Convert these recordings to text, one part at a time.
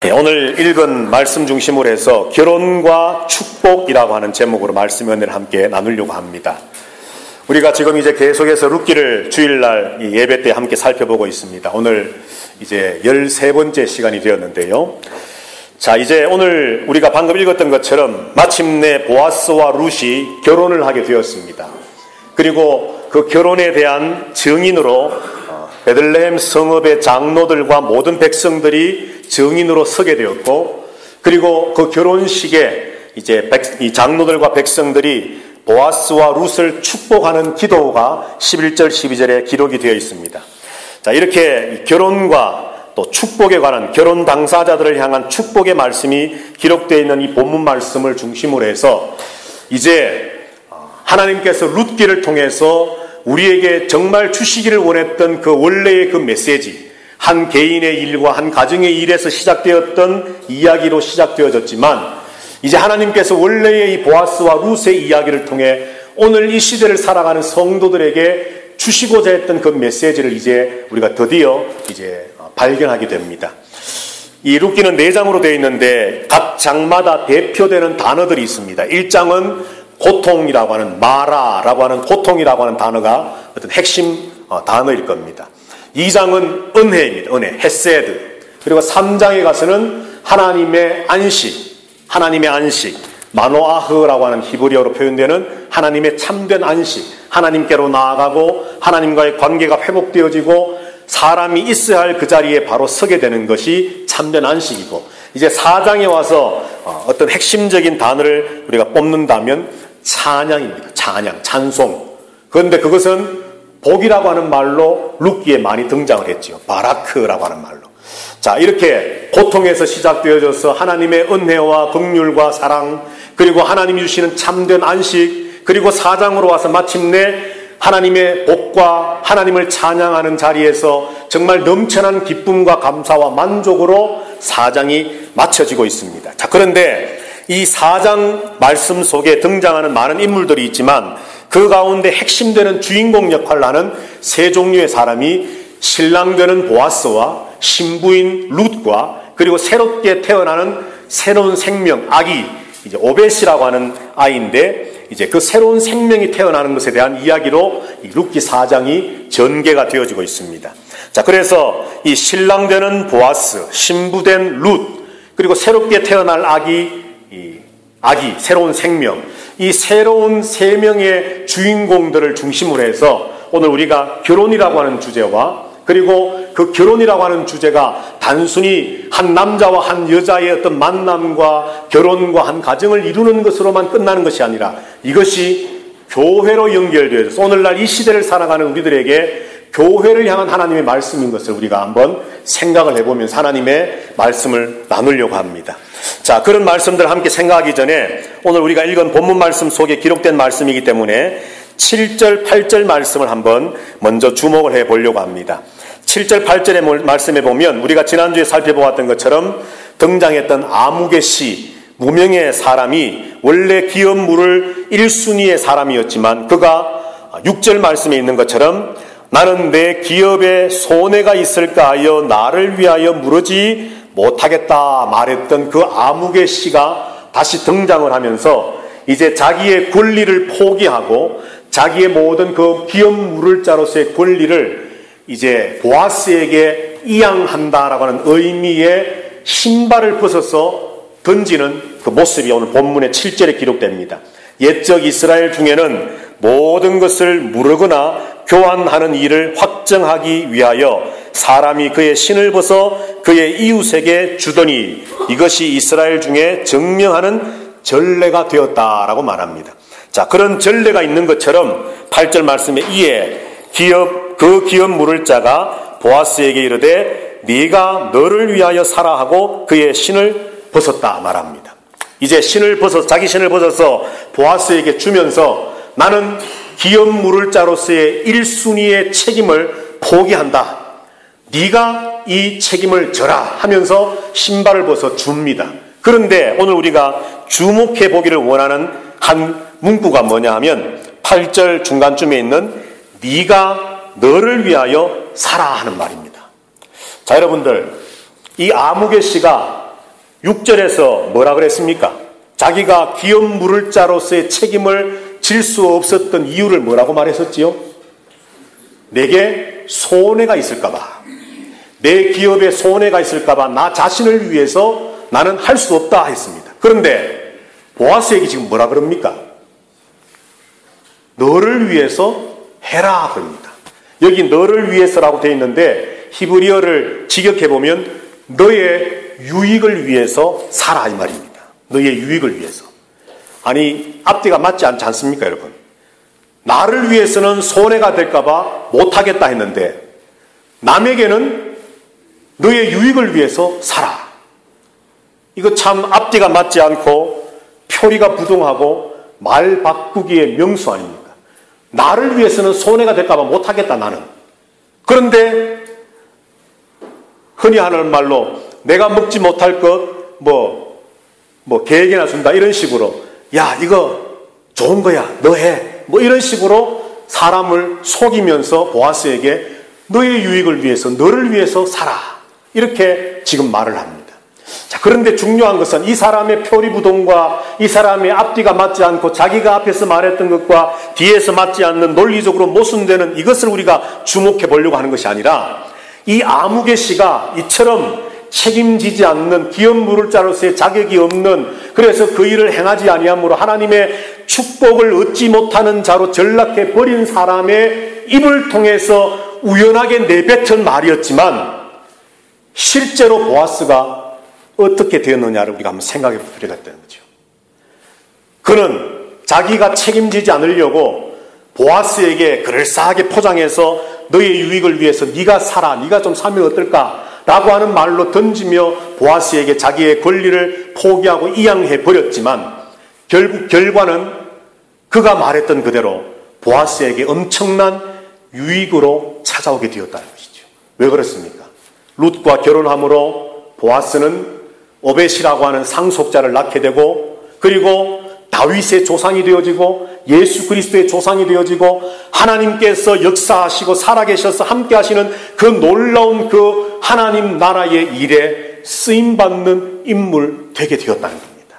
오늘 읽은 말씀 중심으로 해서 결혼과 축복이라고 하는 제목으로 말씀 은혜를 함께 나누려고 합니다. 우리가 지금 이제 계속해서 룻기를 주일날 예배 때 함께 살펴보고 있습니다. 오늘 이제 13번째 시간이 되었는데요. 자, 이제 오늘 우리가 방금 읽었던 것처럼 마침내 보아스와 룻이 결혼을 하게 되었습니다. 그리고 그 결혼에 대한 증인으로 베들레헴 성읍의 장로들과 모든 백성들이 증인으로 서게 되었고, 그리고 그 결혼식에 이제 이 장로들과 백성들이 보아스와 룻을 축복하는 기도가 11절 12절에 기록이 되어 있습니다. 자, 이렇게 결혼과 또 축복에 관한 결혼 당사자들을 향한 축복의 말씀이 기록되어 있는 이 본문 말씀을 중심으로 해서 이제 하나님께서 룻기를 통해서 우리에게 정말 주시기를 원했던 그 원래의 그 메시지, 한 개인의 일과 한 가정의 일에서 시작되었던 이야기로 시작되어졌지만, 이제 하나님께서 원래의 이 보아스와 룻의 이야기를 통해 오늘 이 시대를 살아가는 성도들에게 주시고자 했던 그 메시지를 이제 우리가 드디어 이제 발견하게 됩니다. 이 룻기는 4장으로 되어 있는데 각 장마다 대표되는 단어들이 있습니다. 1장은 고통이라고 하는 마라라고 하는 고통이라고 하는 단어가 어떤 핵심 단어일 겁니다. 2장은 은혜입니다. 은혜, 헤세드. 그리고 3장에 가서는 하나님의 안식, 마노아흐라고 하는 히브리어로 표현되는 하나님의 참된 안식, 하나님께로 나아가고 하나님과의 관계가 회복되어지고 사람이 있어야 할 그 자리에 바로 서게 되는 것이 참된 안식이고, 이제 4장에 와서 어떤 핵심적인 단어를 우리가 뽑는다면 찬양입니다. 찬송. 그런데 그것은 복이라고 하는 말로 룻기에 많이 등장을 했죠. 바라크라고 하는 말로. 자, 이렇게 고통에서 시작되어져서 하나님의 은혜와 긍휼과 사랑, 그리고 하나님이 주시는 참된 안식, 그리고 4장으로 와서 마침내 하나님의 복과 하나님을 찬양하는 자리에서 정말 넘쳐난 기쁨과 감사와 만족으로 4장이 마쳐지고 있습니다. 자, 그런데 이 4장 말씀 속에 등장하는 많은 인물들이 있지만 그 가운데 핵심되는 주인공 역할을 하는 세 종류의 사람이 신랑 되는 보아스와 신부인 룻과 그리고 새롭게 태어나는 새로운 생명, 아기, 이제 오벳이라고 하는 아이인데, 이제 그 새로운 생명이 태어나는 것에 대한 이야기로 이 룻기 4장이 전개가 되어지고 있습니다. 자, 그래서 이 신랑 되는 보아스, 신부 된 룻, 그리고 새롭게 태어날 아기, 새로운 생명, 이 새로운 세 명의 주인공들을 중심으로 해서 오늘 우리가 결혼이라고 하는 주제와, 그리고 그 결혼이라고 하는 주제가 단순히 한 남자와 한 여자의 어떤 만남과 결혼과 한 가정을 이루는 것으로만 끝나는 것이 아니라 이것이 교회로 연결되어서 오늘날 이 시대를 살아가는 우리들에게 교회를 향한 하나님의 말씀인 것을 우리가 한번 생각을 해보면서 하나님의 말씀을 나누려고 합니다. 자, 그런 말씀들을 함께 생각하기 전에 오늘 우리가 읽은 본문 말씀 속에 기록된 말씀이기 때문에 7절, 8절 말씀을 한번 먼저 주목을 해보려고 합니다. 7절, 8절의 말씀에 보면 우리가 지난주에 살펴보았던 것처럼 등장했던 아무개 씨, 무명의 사람이 원래 기업 물을 1순위의 사람이었지만 그가 6절 말씀에 있는 것처럼 나는 내 기업에 손해가 있을까 하여 나를 위하여 물으지 못하겠다 말했던 그 아무개 씨가 다시 등장을 하면서 이제 자기의 권리를 포기하고 자기의 모든 그 기업 물을 자로서의 권리를 이제 보아스에게 이양한다라고 하는 의미의 신발을 벗어서 던지는 그 모습이 오늘 본문의 7절에 기록됩니다. 옛적 이스라엘 중에는 모든 것을 무르거나 교환하는 일을 확정하기 위하여 사람이 그의 신을 벗어 그의 이웃에게 주더니 이것이 이스라엘 중에 증명하는 전례가 되었다라고 말합니다. 자, 그런 전례가 있는 것처럼 8절 말씀에 이에 그 기업 물을 자가 보아스에게 이르되 네가 너를 위하여 사라 하고 그의 신을 벗었다 말합니다. 이제 자기 신을 벗어서 보아스에게 주면서 나는 기업 물을 자로서의 1순위의 책임을 포기한다. 네가 이 책임을 져라 하면서 신발을 벗어 줍니다. 그런데 오늘 우리가 주목해 보기를 원하는 한 문구가 뭐냐 하면 8절 중간쯤에 있는 네가 너를 위하여 살아 하는 말입니다. 자, 여러분들, 이 아무개 씨가 6절에서 뭐라 그랬습니까? 자기가 기업 물을 자로서의 책임을 질 수 없었던 이유를 뭐라고 말했었지요? 내게 손해가 있을까봐, 내 기업에 손해가 있을까봐 나 자신을 위해서 나는 할 수 없다 했습니다. 그런데 보아스에게 지금 뭐라 그럽니까? 너를 위해서 해라 그럽니다. 여기 너를 위해서라고 되어 있는데 히브리어를 직역해보면 너의 유익을 위해서 살아 이 말입니다. 너의 유익을 위해서. 아니 앞뒤가 맞지 않지 않습니까 여러분? 나를 위해서는 손해가 될까봐 못하겠다 했는데 남에게는 너의 유익을 위해서 살아. 이거 참 앞뒤가 맞지 않고 표리가 부동하고 말 바꾸기의 명수 아닙니까? 나를 위해서는 손해가 될까봐 못하겠다 나는. 그런데 흔히 하는 말로 내가 먹지 못할 것 계획이나 준다 이런 식으로 야 이거 좋은 거야 너 해 뭐 이런 식으로 사람을 속이면서 보아스에게 너의 유익을 위해서 너를 위해서 살아 이렇게 지금 말을 합니다. 자, 그런데 중요한 것은 이 사람의 표리부동과 이 사람의 앞뒤가 맞지 않고 자기가 앞에서 말했던 것과 뒤에서 맞지 않는 논리적으로 모순되는 이것을 우리가 주목해 보려고 하는 것이 아니라 이 아무개 씨가 이처럼 책임지지 않는 기업 물을 자로서의 자격이 없는 그래서 그 일을 행하지 아니함으로 하나님의 축복을 얻지 못하는 자로 전락해 버린 사람의 입을 통해서 우연하게 내뱉은 말이었지만 실제로 보아스가 어떻게 되었느냐를 우리가 한번 생각해 볼 필요가 있다는 거죠. 그는 자기가 책임지지 않으려고 보아스에게 그럴싸하게 포장해서 너의 유익을 위해서 네가 살아, 네가 좀 사면 어떨까? 라고 하는 말로 던지며 보아스에게 자기의 권리를 포기하고 이양해 버렸지만 결국 결과는 그가 말했던 그대로 보아스에게 엄청난 유익으로 찾아오게 되었다는 것이죠. 왜 그렇습니까? 룻과 결혼함으로 보아스는 오벳이라고 하는 상속자를 낳게 되고 그리고 다윗의 조상이 되어지고 예수 그리스도의 조상이 되어지고 하나님께서 역사하시고 살아계셔서 함께 하시는 그 놀라운 그 하나님 나라의 일에 쓰임받는 인물 되게 되었다는 겁니다.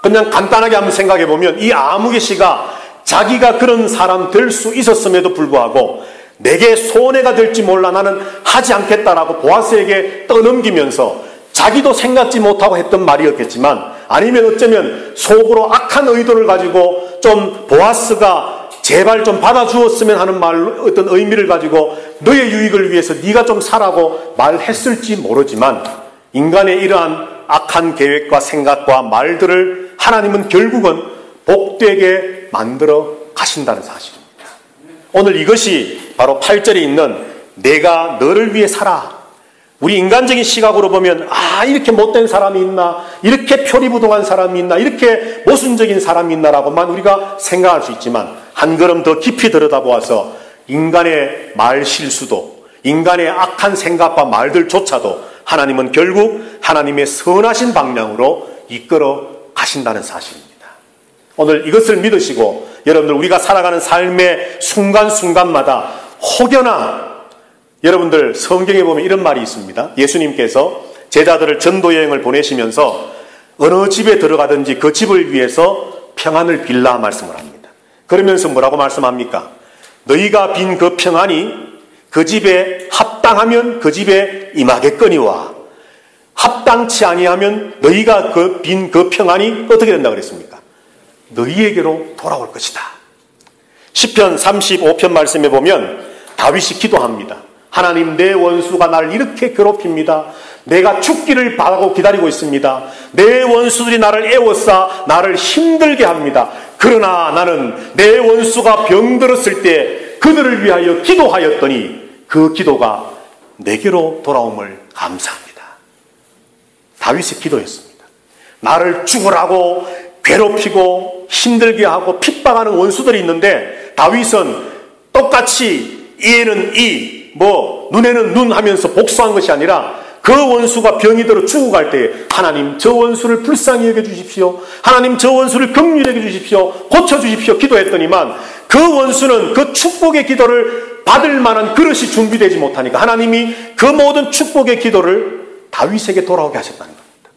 그냥 간단하게 한번 생각해 보면 이 아무개 씨가 자기가 그런 사람 될 수 있었음에도 불구하고 내게 손해가 될지 몰라 나는 하지 않겠다라고 보아스에게 떠넘기면서 자기도 생각지 못하고 했던 말이었겠지만 아니면 어쩌면 속으로 악한 의도를 가지고 좀 보아스가 제발 좀 받아주었으면 하는 말 어떤 의미를 가지고 너의 유익을 위해서 네가 좀 사라고 말했을지 모르지만 인간의 이러한 악한 계획과 생각과 말들을 하나님은 결국은 복되게 만들어 가신다는 사실입니다. 오늘 이것이 바로 8절에 있는 내가 너를 위해 살아. 우리 인간적인 시각으로 보면 이렇게 못된 사람이 있나, 이렇게 표리부동한 사람이 있나, 이렇게 모순적인 사람이 있나라고만 우리가 생각할 수 있지만 한 걸음 더 깊이 들여다보아서 인간의 말 실수도 인간의 악한 생각과 말들조차도 하나님은 결국 하나님의 선하신 방향으로 이끌어 가신다는 사실입니다. 오늘 이것을 믿으시고 여러분들 우리가 살아가는 삶의 순간순간마다 혹여나 여러분들 성경에 보면 이런 말이 있습니다. 예수님께서 제자들을 전도여행을 보내시면서 어느 집에 들어가든지 그 집을 위해서 평안을 빌라 말씀을 합니다. 그러면서 뭐라고 말씀합니까? 너희가 빈 그 평안이 그 집에 합당하면 그 집에 임하겠거니와 합당치 아니하면 너희가 빈 그 평안이 어떻게 된다 그랬습니까? 너희에게로 돌아올 것이다. 시편 35편 말씀에 보면 다윗이 기도합니다. 하나님 내 원수가 나를 이렇게 괴롭힙니다. 내가 죽기를 바라고 기다리고 있습니다. 내 원수들이 나를 애워싸 나를 힘들게 합니다. 그러나 나는 내 원수가 병들었을 때 그들을 위하여 기도하였더니 그 기도가 내게로 돌아옴을 감사합니다. 다윗의 기도였습니다. 나를 죽으라고 괴롭히고 힘들게 하고 핍박하는 원수들이 있는데 다윗은 똑같이 이에는 이 눈에는 눈 하면서 복수한 것이 아니라 그 원수가 병이 들어 죽어갈 때 하나님 저 원수를 불쌍히 여겨주십시오. 하나님 저 원수를 긍휼히 여겨주십시오. 고쳐주십시오. 기도했더니만 그 원수는 그 축복의 기도를 받을 만한 그릇이 준비되지 못하니까 하나님이 그 모든 축복의 기도를 다윗에게 돌아오게 하셨다는 겁니다.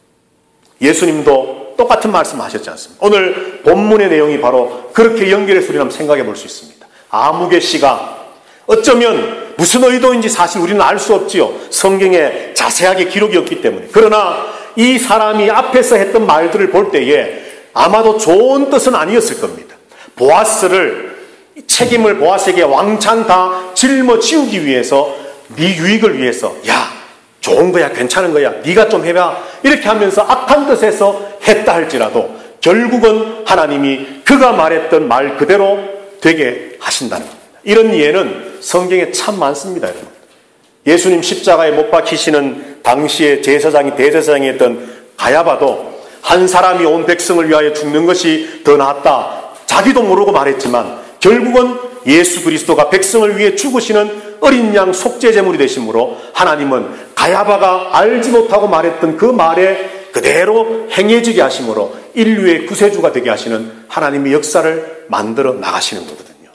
예수님도 똑같은 말씀 하셨지 않습니까? 오늘 본문의 내용이 바로 그렇게 연결해서 우리는 한번 생각해 볼 수 있습니다. 아무개 씨가 어쩌면 무슨 의도인지 사실 우리는 알 수 없지요. 성경에 자세하게 기록이 없기 때문에. 그러나 이 사람이 앞에서 했던 말들을 볼 때에 아마도 좋은 뜻은 아니었을 겁니다. 보아스를, 책임을 보아스에게 왕창 다 짊어지우기 위해서, 네 유익을 위해서, 야, 좋은 거야, 괜찮은 거야, 네가 좀 해봐, 이렇게 하면서 악한 뜻에서 했다 할지라도 결국은 하나님이 그가 말했던 말 그대로 되게 하신다는 겁니다. 이런 예는 성경에 참 많습니다, 여러분. 예수님 십자가에 못 박히시는 당시에 제사장이, 대제사장이었던 가야바도 한 사람이 온 백성을 위하여 죽는 것이 더 낫다, 자기도 모르고 말했지만 결국은 예수 그리스도가 백성을 위해 죽으시는 어린 양 속죄제물이 되심으로 하나님은 가야바가 알지 못하고 말했던 그 말에 그대로 행해지게 하심으로 인류의 구세주가 되게 하시는 하나님의 역사를 만들어 나가시는 거거든요.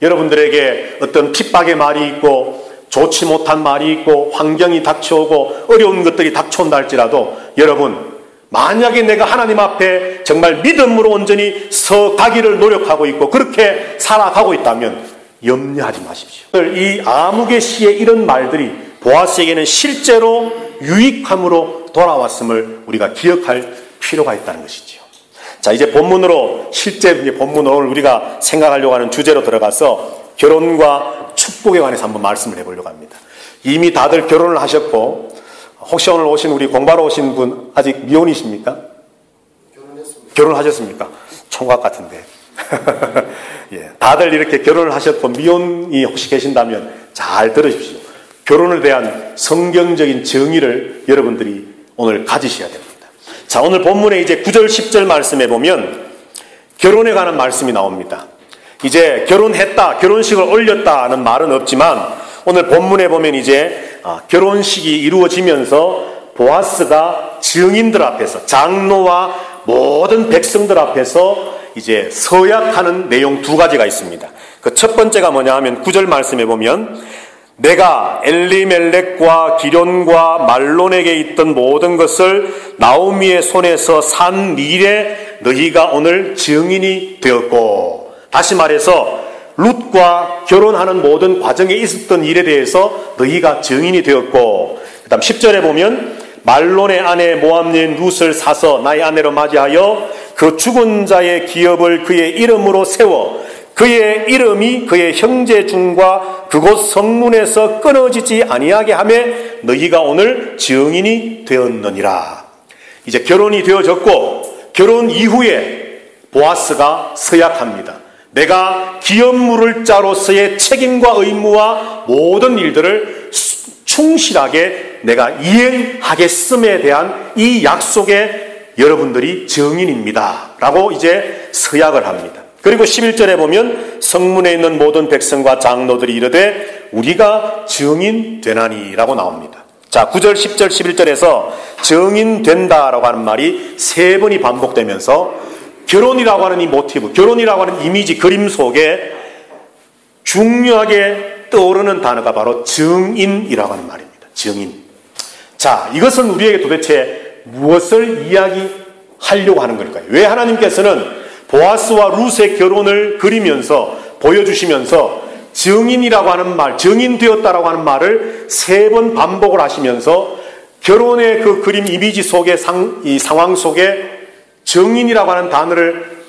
여러분들에게 어떤 핍박의 말이 있고 좋지 못한 말이 있고 환경이 닥쳐오고 어려운 것들이 닥쳐온다 할지라도 여러분, 만약에 내가 하나님 앞에 정말 믿음으로 온전히 서가기를 노력하고 있고 그렇게 살아가고 있다면 염려하지 마십시오. 이 아무개 씨의 이런 말들이 보아스에게는 실제로 유익함으로 돌아왔음을 우리가 기억할 필요가 있다는 것이죠. 자, 이제 본문으로, 실제 본문으로 오늘 우리가 생각하려고 하는 주제로 들어가서 결혼과 축복에 관해서 한번 말씀을 해보려고 합니다. 이미 다들 결혼을 하셨고, 혹시 오늘 오신 우리 공부하러 오신 분 아직 미혼이십니까? 결혼했습니다. 결혼하셨습니까? 총각 같은데. 예, 다들 이렇게 결혼을 하셨고 미혼이 혹시 계신다면 잘 들으십시오. 결혼에 대한 성경적인 정의를 여러분들이 오늘 가지셔야 됩니다. 자, 오늘 본문에 이제 9절 10절 말씀에 보면 결혼에 관한 말씀이 나옵니다. 이제 결혼했다, 결혼식을 올렸다는 말은 없지만 오늘 본문에 보면 이제 결혼식이 이루어지면서 보아스가 증인들 앞에서, 장로와 모든 백성들 앞에서 이제 서약하는 내용 두 가지가 있습니다. 그 첫 번째가 뭐냐 하면 9절 말씀에 보면 내가 엘리멜렉과 기련과 말론에게 있던 모든 것을 나오미의 손에서 산 일에 너희가 오늘 증인이 되었고, 다시 말해서 룻과 결혼하는 모든 과정에 있었던 일에 대해서 너희가 증인이 되었고, 그 다음 10절에 보면 말론의 아내 모압 여인 룻을 사서 나의 아내로 맞이하여 그 죽은 자의 기업을 그의 이름으로 세워 그의 이름이 그의 형제 중과 그곳 성문에서 끊어지지 아니하게 하며 너희가 오늘 증인이 되었느니라. 이제 결혼이 되어졌고 결혼 이후에 보아스가 서약합니다. 내가 기업물을 자로서의 책임과 의무와 모든 일들을 충실하게 내가 이행하겠음에 대한 이 약속에 여러분들이 증인입니다 라고 이제 서약을 합니다. 그리고 11절에 보면 성문에 있는 모든 백성과 장로들이 이르되 우리가 증인되나니 라고 나옵니다. 자, 9절, 10절, 11절에서 증인된다라고 하는 말이 세 번이 반복되면서 결혼이라고 하는 이 모티브, 결혼이라고 하는 이미지, 그림 속에 중요하게 떠오르는 단어가 바로 증인이라고 하는 말입니다. 증인. 자, 이것은 우리에게 도대체 무엇을 이야기하려고 하는 걸까요? 왜 하나님께서는 보아스와 룻의 결혼을 그리면서 보여주시면서 증인이라고 하는 말, 증인되었다라고 하는 말을 세 번 반복을 하시면서 결혼의 그 그림 이미지 속에 이 상황 속에 증인이라고 하는 단어를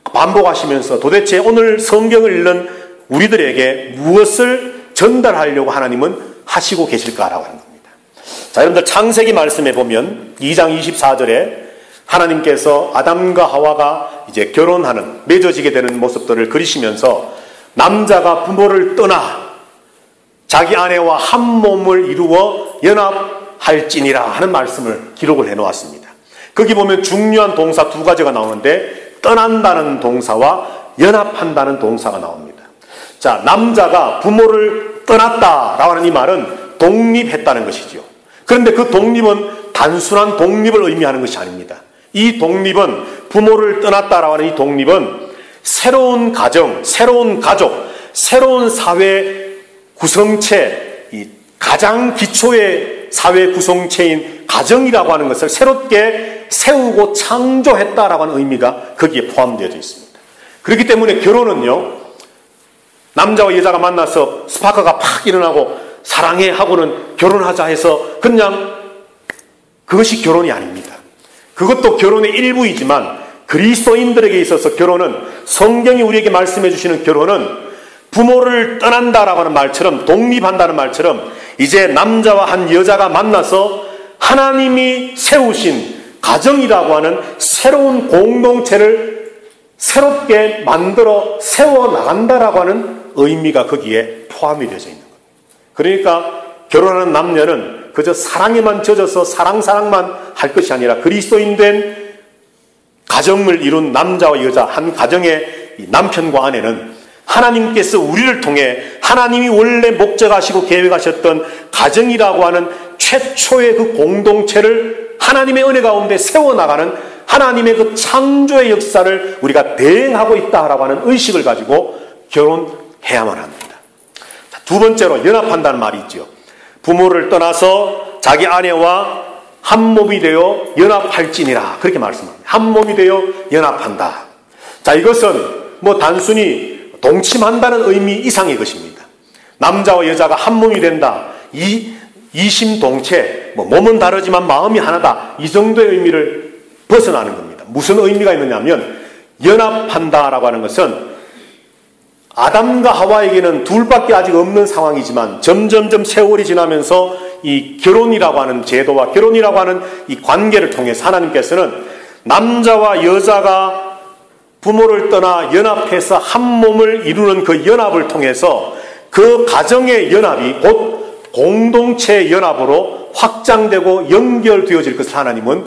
반복하시면서 도대체 오늘 성경을 읽는 우리들에게 무엇을 전달하려고 하나님은 하시고 계실까라고 하는 겁니다. 자, 여러분들 창세기 말씀에 보면 2장 24절에 하나님께서 아담과 하와가 이제 결혼하는, 맺어지게 되는 모습들을 그리시면서 남자가 부모를 떠나 자기 아내와 한 몸을 이루어 연합할지니라 하는 말씀을 기록을 해놓았습니다. 거기 보면 중요한 동사 두 가지가 나오는데 떠난다는 동사와 연합한다는 동사가 나옵니다. 자, 남자가 부모를 떠났다라고 하는 이 말은 독립했다는 것이죠. 그런데 그 독립은 단순한 독립을 의미하는 것이 아닙니다. 이 독립은, 부모를 떠났다라고 하는 이 독립은 새로운 가정, 새로운 가족, 새로운 사회 구성체, 이 가장 기초의 사회 구성체인 가정이라고 하는 것을 새롭게 세우고 창조했다라고 하는 의미가 거기에 포함되어 있습니다. 그렇기 때문에 결혼은요, 남자와 여자가 만나서 스파크가 팍 일어나고 사랑해 하고는 결혼하자 해서 그냥 그것이 결혼이 아닙니다. 그것도 결혼의 일부이지만 그리스도인들에게 있어서 결혼은, 성경이 우리에게 말씀해 주시는 결혼은 부모를 떠난다라고 하는 말처럼, 독립한다는 말처럼 이제 남자와 한 여자가 만나서 하나님이 세우신 가정이라고 하는 새로운 공동체를 새롭게 만들어 세워나간다라고 하는 의미가 거기에 포함이 되어 있는 겁니다. 그러니까 결혼하는 남녀는 그저 사랑에만 젖어서 사랑만 할 것이 아니라 그리스도인 된 가정을 이룬 남자와 여자, 한 가정의 남편과 아내는 하나님께서 우리를 통해 하나님이 원래 목적하시고 계획하셨던 가정이라고 하는 최초의 그 공동체를 하나님의 은혜 가운데 세워나가는 하나님의 그 창조의 역사를 우리가 대행하고 있다라고 하는 의식을 가지고 결혼해야만 합니다. 자, 두 번째로 연합한다는 말이 있죠. 부모를 떠나서 자기 아내와 한 몸이 되어 연합할지니라, 그렇게 말씀합니다. 한 몸이 되어 연합한다. 자, 이것은 뭐 단순히 동침한다는 의미 이상의 것입니다. 남자와 여자가 한 몸이 된다, 이심동체, 뭐 몸은 다르지만 마음이 하나다, 이 정도의 의미를 벗어나는 겁니다. 무슨 의미가 있느냐면, 연합한다라고 하는 것은 아담과 하와에게는 둘밖에 아직 없는 상황이지만 점점점 세월이 지나면서 이 결혼이라고 하는 제도와 결혼이라고 하는 이 관계를 통해서 하나님께서는 남자와 여자가 부모를 떠나 연합해서 한 몸을 이루는 그 연합을 통해서 그 가정의 연합이 곧 공동체의 연합으로 확장되고 연결되어질 것을 하나님은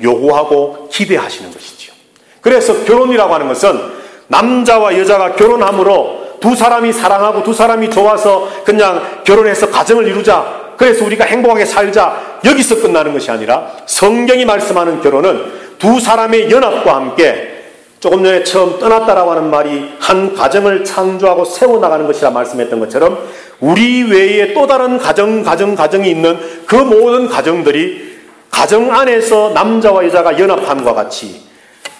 요구하고 기대하시는 것이죠. 그래서 결혼이라고 하는 것은 남자와 여자가 결혼함으로 두 사람이 사랑하고 두 사람이 좋아서 그냥 결혼해서 가정을 이루자, 그래서 우리가 행복하게 살자, 여기서 끝나는 것이 아니라 성경이 말씀하는 결혼은 두 사람의 연합과 함께, 조금 전에 처음 떠났다라고 하는 말이 한 가정을 창조하고 세워나가는 것이라 말씀했던 것처럼 우리 외에 또 다른 가정이 있는 그 모든 가정들이 가정 안에서 남자와 여자가 연합함과 같이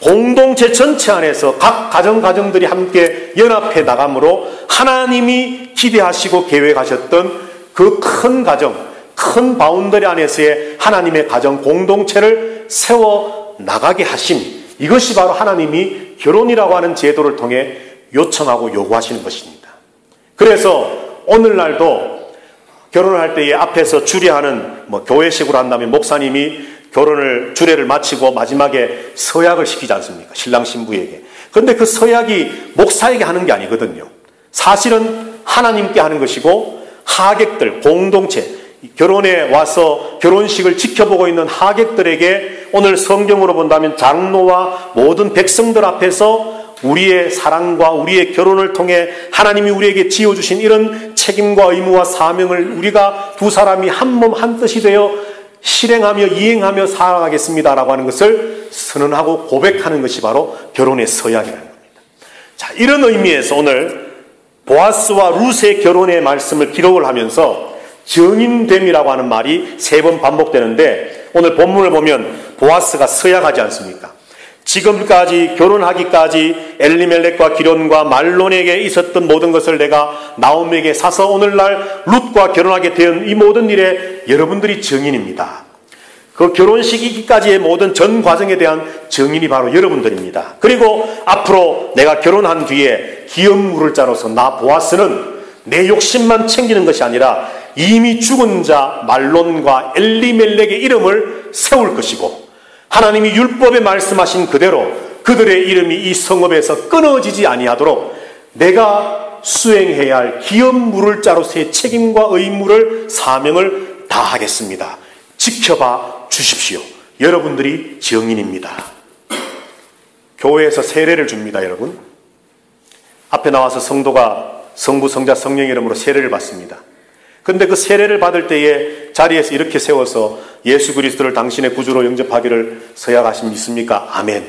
공동체 전체 안에서 각 가정들이 함께 연합해 나감으로 하나님이 기대하시고 계획하셨던 그 큰 가정, 큰 바운더리 안에서의 하나님의 가정 공동체를 세워 나가게 하심, 이것이 바로 하나님이 결혼이라고 하는 제도를 통해 요청하고 요구하시는 것입니다. 그래서 오늘날도 결혼을 할 때에 앞에서 주례하는, 교회식으로 한다면 목사님이 결혼을 주례를 마치고 마지막에 서약을 시키지 않습니까? 신랑 신부에게. 그런데 그 서약이 목사에게 하는 게 아니거든요. 사실은 하나님께 하는 것이고, 하객들, 공동체, 결혼에 와서 결혼식을 지켜보고 있는 하객들에게 오늘 성경으로 본다면 장로와 모든 백성들 앞에서 우리의 사랑과 우리의 결혼을 통해 하나님이 우리에게 지어주신 이런 책임과 의무와 사명을 우리가 두 사람이 한 몸 한 뜻이 되어 실행하며 이행하며 살아가겠습니다라고 하는 것을 선언하고 고백하는 것이 바로 결혼의 서약이라는 겁니다. 자, 이런 의미에서 오늘 보아스와 룻의 결혼의 말씀을 기록을 하면서 정인됨이라고 하는 말이 3번 반복되는데, 오늘 본문을 보면 보아스가 서약하지 않습니까? 지금까지 결혼하기까지 엘리멜렉과 기련과 말론에게 있었던 모든 것을 내가 나오미에게 사서 오늘날 룻과 결혼하게 된 이 모든 일에 여러분들이 증인입니다. 그 결혼식이기까지의 모든 전 과정에 대한 증인이 바로 여러분들입니다. 그리고 앞으로 내가 결혼한 뒤에 기업 물을 자로서 나 보아스는 내 욕심만 챙기는 것이 아니라 이미 죽은 자 말론과 엘리멜렉의 이름을 세울 것이고, 하나님이 율법에 말씀하신 그대로 그들의 이름이 이 성읍에서 끊어지지 아니하도록 내가 수행해야 할 기업 물을 자로서의 책임과 의무를, 사명을 다하겠습니다. 지켜봐 주십시오. 여러분들이 증인입니다. 교회에서 세례를 줍니다, 여러분. 앞에 나와서 성도가 성부, 성자, 성령 이름으로 세례를 받습니다. 그런데 그 세례를 받을 때에 자리에서 이렇게 세워서 예수 그리스도를 당신의 구주로 영접하기를 서약하십니까? 아멘.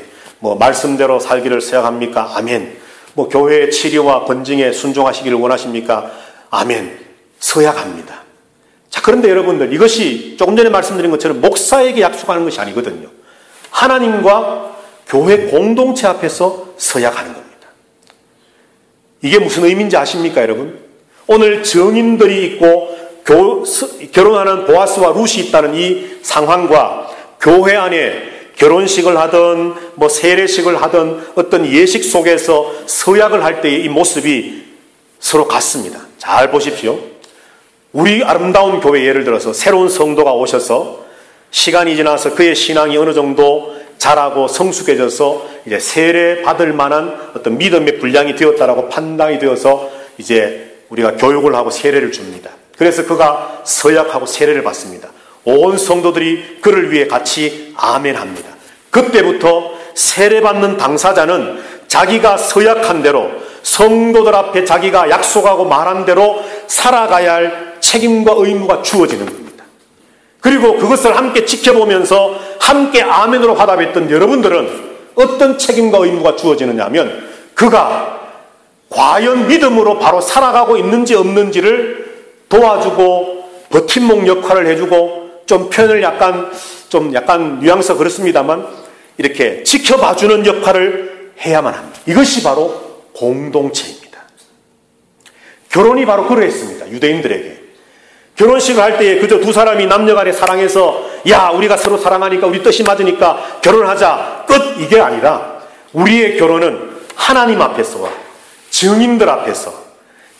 말씀대로 살기를 서약합니까? 아멘. 교회의 치료와 번증에 순종하시기를 원하십니까? 아멘. 서약합니다. 자, 그런데 여러분들, 이것이 조금 전에 말씀드린 것처럼 목사에게 약속하는 것이 아니거든요. 하나님과 교회 공동체 앞에서 서약하는 겁니다. 이게 무슨 의미인지 아십니까, 여러분? 오늘 증인들이 있고 결혼하는 보아스와 룻이 있다는 이 상황과 교회 안에 결혼식을 하든 세례식을 하든 어떤 예식 속에서 서약을 할 때의 이 모습이 서로 같습니다. 잘 보십시오. 우리 아름다운 교회, 예를 들어서 새로운 성도가 오셔서 시간이 지나서 그의 신앙이 어느 정도 자라고 성숙해져서 이제 세례 받을 만한 어떤 믿음의 분량이 되었다라고 판단이 되어서 이제 우리가 교육을 하고 세례를 줍니다. 그래서 그가 서약하고 세례를 받습니다. 온 성도들이 그를 위해 같이 아멘합니다. 그때부터 세례받는 당사자는 자기가 서약한 대로 성도들 앞에 자기가 약속하고 말한 대로 살아가야 할 책임과 의무가 주어지는 겁니다. 그리고 그것을 함께 지켜보면서 함께 아멘으로 화답했던 여러분들은 어떤 책임과 의무가 주어지느냐 하면 그가 과연 믿음으로 바로 살아가고 있는지 없는지를 도와주고 버팀목 역할을 해주고 좀 표현을 약간 뉘앙스가 그렇습니다만 이렇게 지켜봐주는 역할을 해야만 합니다. 이것이 바로 공동체입니다. 결혼이 바로 그러했습니다. 유대인들에게. 결혼식을 할 때에 그저 두 사람이 남녀간에 사랑해서 야, 우리가 서로 사랑하니까 우리 뜻이 맞으니까 결혼하자, 끝, 이게 아니라 우리의 결혼은 하나님 앞에서와 증인들 앞에서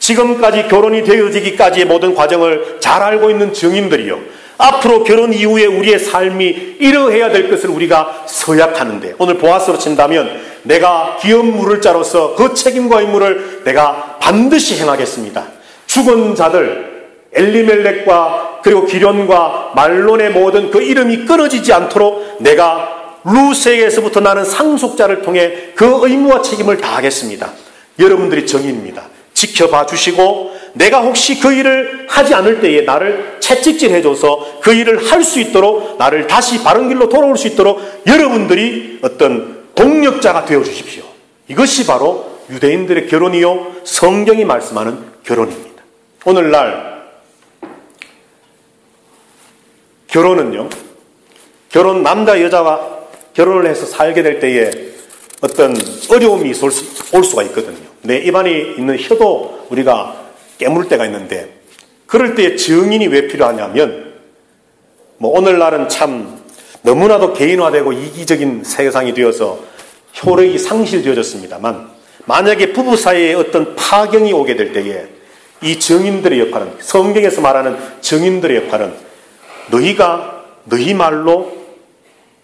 지금까지 결혼이 되어지기까지의 모든 과정을 잘 알고 있는 증인들이요, 앞으로 결혼 이후에 우리의 삶이 이러해야 될 것을 우리가 서약하는데, 오늘 보아스로 친다면 내가 기업 물을 자로서 그 책임과 의무를 내가 반드시 행하겠습니다. 죽은 자들 엘리멜렉과 그리고 기련과 말론의 모든 그 이름이 끊어지지 않도록 내가 룻에게서부터 나는 상속자를 통해 그 의무와 책임을 다하겠습니다. 여러분들이 정의입니다. 지켜봐 주시고 내가 혹시 그 일을 하지 않을 때에 나를 채찍질해줘서 그 일을 할 수 있도록 나를 다시 바른 길로 돌아올 수 있도록 여러분들이 어떤 동력자가 되어주십시오. 이것이 바로 유대인들의 결혼이요, 성경이 말씀하는 결혼입니다. 오늘날 결혼은요, 남자 여자가 결혼을 해서 살게 될 때에 어떤 어려움이 올 수가 있거든요. 내 입안에 있는 혀도 우리가 깨물 때가 있는데, 그럴 때 증인이 왜 필요하냐면, 오늘날은 참 너무나도 개인화되고 이기적인 세상이 되어서 효력이 상실되어졌습니다.만 만약에 부부 사이에 어떤 파경이 오게 될 때에 이 증인들의 역할은, 성경에서 말하는 증인들의 역할은 너희가 너희 말로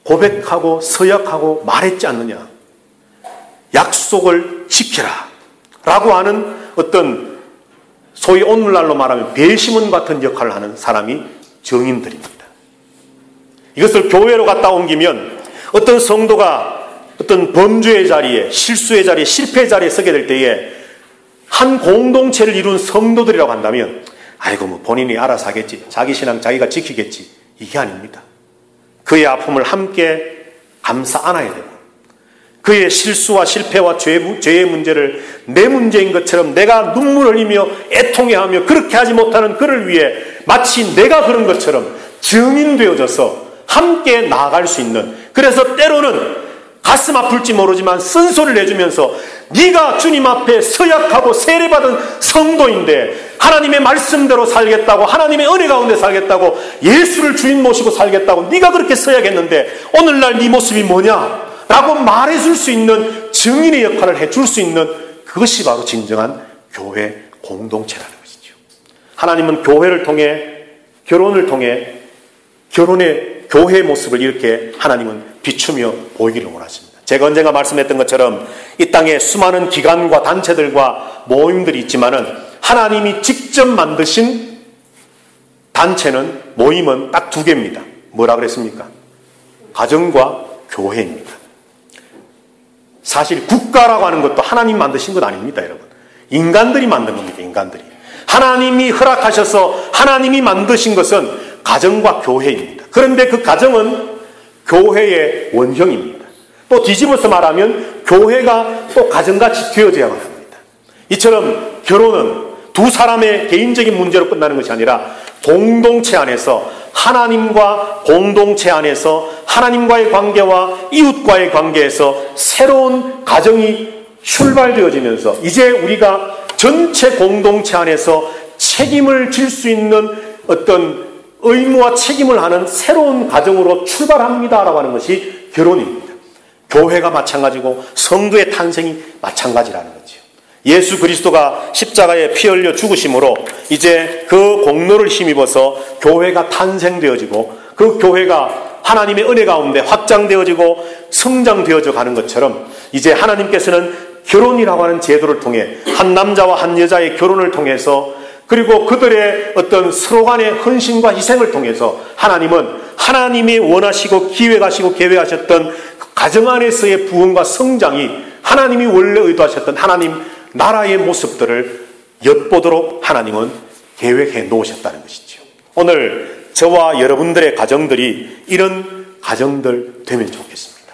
고백하고 서약하고 말했지 않느냐, 약속을 지켜라 라고 하는 어떤 소위 오늘날로 말하면 배심원 같은 역할을 하는 사람이 증인들입니다. 이것을 교회로 갖다 옮기면 어떤 성도가 어떤 범죄의 자리에, 실수의 자리에, 실패의 자리에 서게 될 때에 한 공동체를 이룬 성도들이라고 한다면 아이고 본인이 알아서 하겠지, 자기 신앙 자기가 지키겠지, 이게 아닙니다. 그의 아픔을 함께 감싸 안아야 되고, 그의 실수와 실패와 죄의 문제를 내 문제인 것처럼 내가 눈물 흘리며 애통해하며 그렇게 하지 못하는 그를 위해 마치 내가 그런 것처럼 증인되어져서 함께 나아갈 수 있는, 그래서 때로는 가슴 아플지 모르지만 쓴소리를 해주면서 네가 주님 앞에 서약하고 세례받은 성도인데 하나님의 말씀대로 살겠다고, 하나님의 은혜 가운데 살겠다고, 예수를 주인 모시고 살겠다고 네가 그렇게 서약했는데 오늘날 네 모습이 뭐냐 라고 말해줄 수 있는 증인의 역할을 해줄 수 있는, 그것이 바로 진정한 교회 공동체라는 것이죠. 하나님은 교회를 통해, 결혼을 통해 교회의 모습을 이렇게 하나님은 비추며 보이기를 원하십니다. 제가 언젠가 말씀했던 것처럼 이 땅에 수많은 기관과 단체들과 모임들이 있지만은 하나님이 직접 만드신 단체는, 모임은 딱 두 개입니다. 뭐라 그랬습니까? 가정과 교회입니다. 사실 국가라고 하는 것도 하나님 만드신 것 아닙니다, 여러분. 인간들이 만든 겁니다, 인간들이. 하나님이 허락하셔서 하나님이 만드신 것은 가정과 교회입니다. 그런데 그 가정은 교회의 원형입니다. 또 뒤집어서 말하면 교회가 또 가정같이 되어져야만 합니다. 이처럼 결혼은 두 사람의 개인적인 문제로 끝나는 것이 아니라 공동체 안에서, 하나님과 공동체 안에서 하나님과의 관계와 이웃과의 관계에서 새로운 가정이 출발되어지면서 이제 우리가 전체 공동체 안에서 책임을 질 수 있는 어떤 의무와 책임을 하는 새로운 가정으로 출발합니다라고 하는 것이 결혼입니다. 교회가 마찬가지고 성도의 탄생이 마찬가지라는 거죠. 예수 그리스도가 십자가에 피 흘려 죽으심으로 이제 그 공로를 힘입어서 교회가 탄생되어지고 그 교회가 하나님의 은혜 가운데 확장되어지고 성장되어져 가는 것처럼 이제 하나님께서는 결혼이라고 하는 제도를 통해 한 남자와 한 여자의 결혼을 통해서 그리고 그들의 어떤 서로 간의 헌신과 희생을 통해서 하나님은 하나님이 원하시고 기획하시고 계획하셨던 가정 안에서의 부흥과 성장이 하나님이 원래 의도하셨던 하나님 나라의 모습들을 엿보도록 하나님은 계획해 놓으셨다는 것이죠. 오늘 저와 여러분들의 가정들이 이런 가정들 되면 좋겠습니다.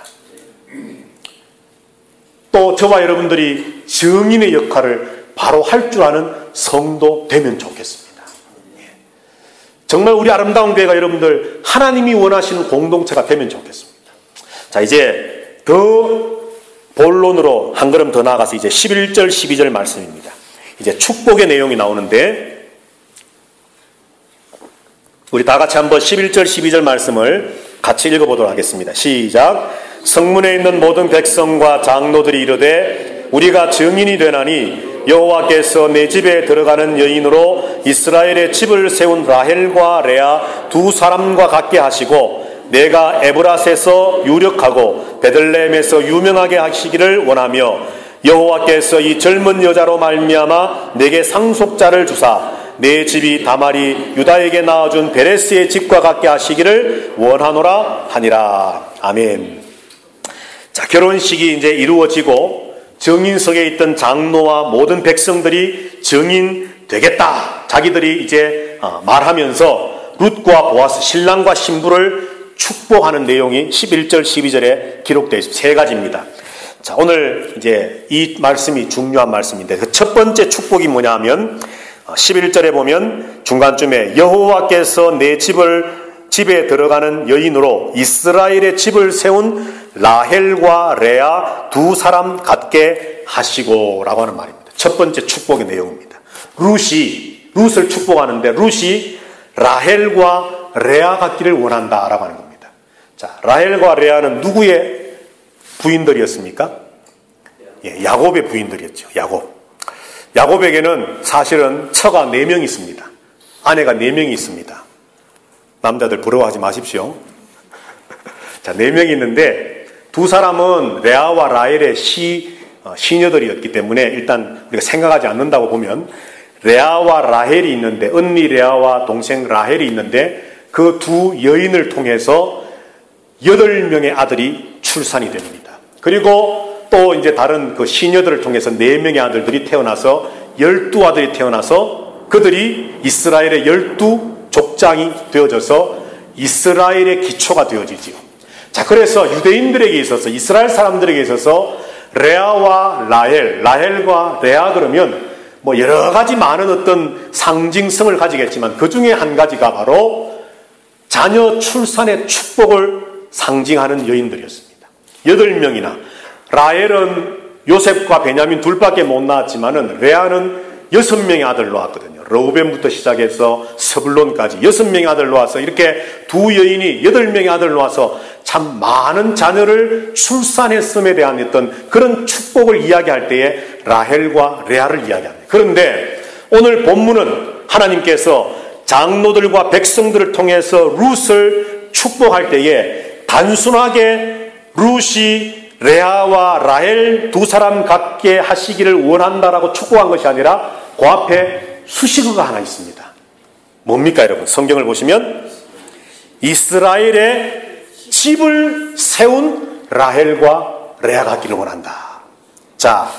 또 저와 여러분들이 증인의 역할을 바로 할 줄 아는 성도 되면 좋겠습니다. 정말 우리 아름다운 교회가 여러분들 하나님이 원하시는 공동체가 되면 좋겠습니다. 자, 이제 더 본론으로 한 걸음 더 나아가서 이제 11절, 12절 말씀입니다. 이제 축복의 내용이 나오는데 우리 다 같이 한번 11절, 12절 말씀을 같이 읽어보도록 하겠습니다. 시작. 성문에 있는 모든 백성과 장로들이 이르되 우리가 증인이 되나니 여호와께서 내 집에 들어가는 여인으로 이스라엘의 집을 세운 라헬과 레아 두 사람과 같게 하시고 내가 에브라스에서 유력하고 베들레헴에서 유명하게 하시기를 원하며 여호와께서 이 젊은 여자로 말미암아 내게 상속자를 주사 내 집이 다말이 유다에게 낳아준 베레스의 집과 같게 하시기를 원하노라 하니라. 아멘. 자, 결혼식이 이제 이루어지고 증인석에 있던 장로와 모든 백성들이 증인 되겠다. 자기들이 이제 말하면서 룻과 보아스, 신랑과 신부를 축복하는 내용이 11절, 12절에 기록되어 있습니다. 세 가지입니다. 자, 오늘 이제 이 말씀이 중요한 말씀인데 그 첫 번째 축복이 뭐냐 하면 11절에 보면 중간쯤에 여호와께서 내 집에 들어가는 여인으로 이스라엘의 집을 세운 라헬과 레아 두 사람 같게 하시고 라고 하는 말입니다. 첫 번째 축복의 내용입니다. 룻을 축복하는데 룻이 라헬과 레아 같기를 원한다 라고 하는 겁니다. 자, 라헬과 레아는 누구의 부인들이었습니까? 예, 야곱의 부인들이었죠. 야곱에게는 사실은 처가 4명이 있습니다. 아내가 4명이 있습니다. 남자들 부러워하지 마십시오. 자, 4명이 있는데 두 사람은 레아와 라헬의 시녀들이었기 때문에 일단 우리가 생각하지 않는다고 보면 레아와 라헬이 있는데 언니 레아와 동생 라헬이 있는데 그 두 여인을 통해서 8명의 아들이 출산이 됩니다. 그리고 또 이제 다른 그 시녀들을 통해서 4명의 아들들이 태어나서 12아들이 태어나서 그들이 이스라엘의 12족장이 되어져서 이스라엘의 기초가 되어지지요. 자, 그래서 유대인들에게 있어서 이스라엘 사람들에게 있어서 레아와 라헬과 레아 그러면 뭐 여러 가지 많은 어떤 상징성을 가지겠지만 그 중에 한 가지가 바로 자녀 출산의 축복을 상징하는 여인들이었습니다. 8명이나 라헬은 요셉과 베냐민 둘밖에 못 낳았지만은 레아는 6명의 아들을 낳았거든요. 르우벤부터 시작해서 스불론까지 6명의 아들을 낳아서 이렇게 두 여인이 8명의 아들을 낳아서 참 많은 자녀를 출산했음에 대한 어떤 그런 축복을 이야기할 때에 라헬과 레아를 이야기합니다. 그런데 오늘 본문은 하나님께서 장로들과 백성들을 통해서 룻을 축복할 때에 단순하게 룻이 레아와 라헬 두 사람 같게 하시기를 원한다라고 축복한 것이 아니라 그 앞에 수식어가 하나 있습니다. 뭡니까 여러분? 성경을 보시면 이스라엘의 집을 세운 라헬과 레아 같기를 원한다. 자,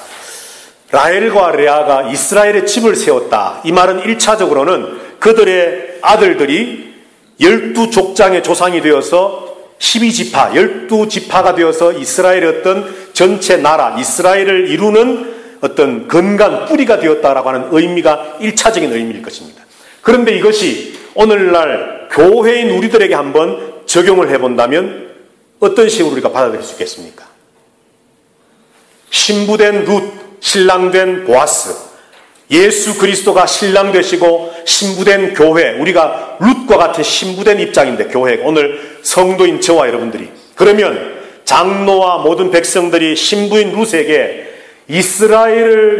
라헬과 레아가 이스라엘의 집을 세웠다. 이 말은 1차적으로는 그들의 아들들이 12족장의 조상이 되어서 12지파, 12지파가 되어서 이스라엘의 어떤 전체 나라, 이스라엘을 이루는 어떤 근간, 뿌리가 되었다라고 하는 의미가 1차적인 의미일 것입니다. 그런데 이것이 오늘날 교회인 우리들에게 한번 적용을 해본다면 어떤 식으로 우리가 받아들일 수 있겠습니까? 신부된 룻, 신랑된 보아스, 예수 그리스도가 신랑 되시고 신부된 교회, 우리가 룻과 같은 신부된 입장인데 교회, 오늘 성도인 저와 여러분들이, 그러면 장로와 모든 백성들이 신부인 룻에게 이스라엘의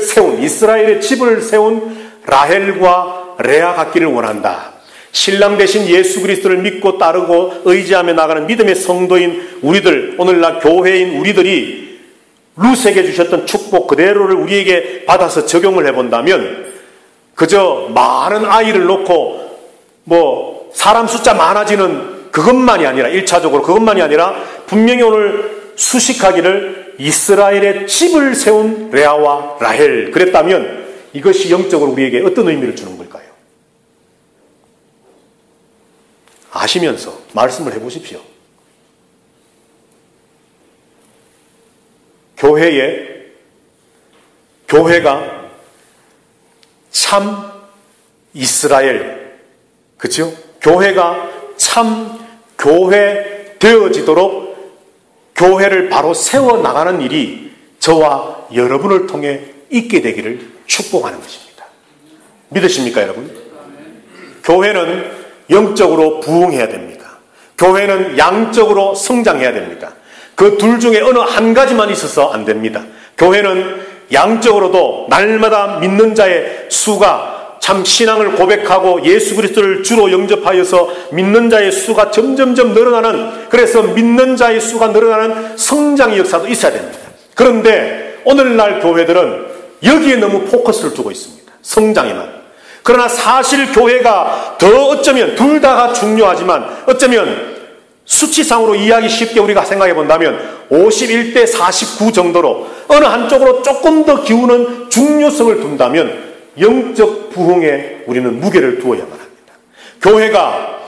집을 세운 라헬과 레아 같기를 원한다. 신랑 대신 예수 그리스도를 믿고 따르고 의지하며 나가는 믿음의 성도인 우리들, 오늘날 교회인 우리들이 룻에게 주셨던 축복 그대로를 우리에게 받아서 적용을 해본다면 그저 많은 아이를 놓고 사람 숫자 많아지는 그것만이 아니라 1차적으로 그것만이 아니라 분명히 오늘 수식하기를 이스라엘의 집을 세운 레아와 라헬 그랬다면 이것이 영적으로 우리에게 어떤 의미를 주는 걸까요? 아시면서 말씀을 해보십시오. 교회가 참 이스라엘, 그렇죠? 교회가 참 교회 되어지도록 교회를 바로 세워나가는 일이 저와 여러분을 통해 있게 되기를 축복하는 것입니다. 믿으십니까, 여러분? 교회는 영적으로 부흥해야 됩니다. 교회는 양적으로 성장해야 됩니다. 그 둘 중에 어느 한 가지만 있어서 안 됩니다. 교회는 양적으로도 날마다 믿는 자의 수가 참 신앙을 고백하고 예수 그리스도를 주로 영접하여서 믿는 자의 수가 점점점 늘어나는, 그래서 믿는 자의 수가 늘어나는 성장의 역사도 있어야 됩니다. 그런데 오늘날 교회들은 여기에 너무 포커스를 두고 있습니다. 성장에만. 그러나 사실 교회가 더 어쩌면 둘 다가 중요하지만 어쩌면 수치상으로 이해하기 쉽게 우리가 생각해 본다면 51대 49 정도로 어느 한쪽으로 조금 더 기우는 중요성을 둔다면 영적 부흥에 우리는 무게를 두어야만 합니다. 교회가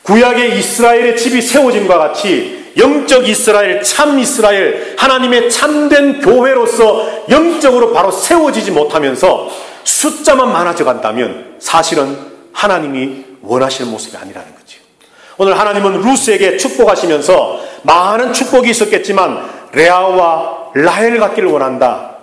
구약의 이스라엘의 집이 세워짐과 같이 영적 이스라엘, 참 이스라엘, 하나님의 참된 교회로서 영적으로 바로 세워지지 못하면서 숫자만 많아져 간다면 사실은 하나님이 원하시는 모습이 아니라는 거죠. 오늘 하나님은 룻에게 축복하시면서 많은 축복이 있었겠지만 레아와 라헬 갖기를 원한다.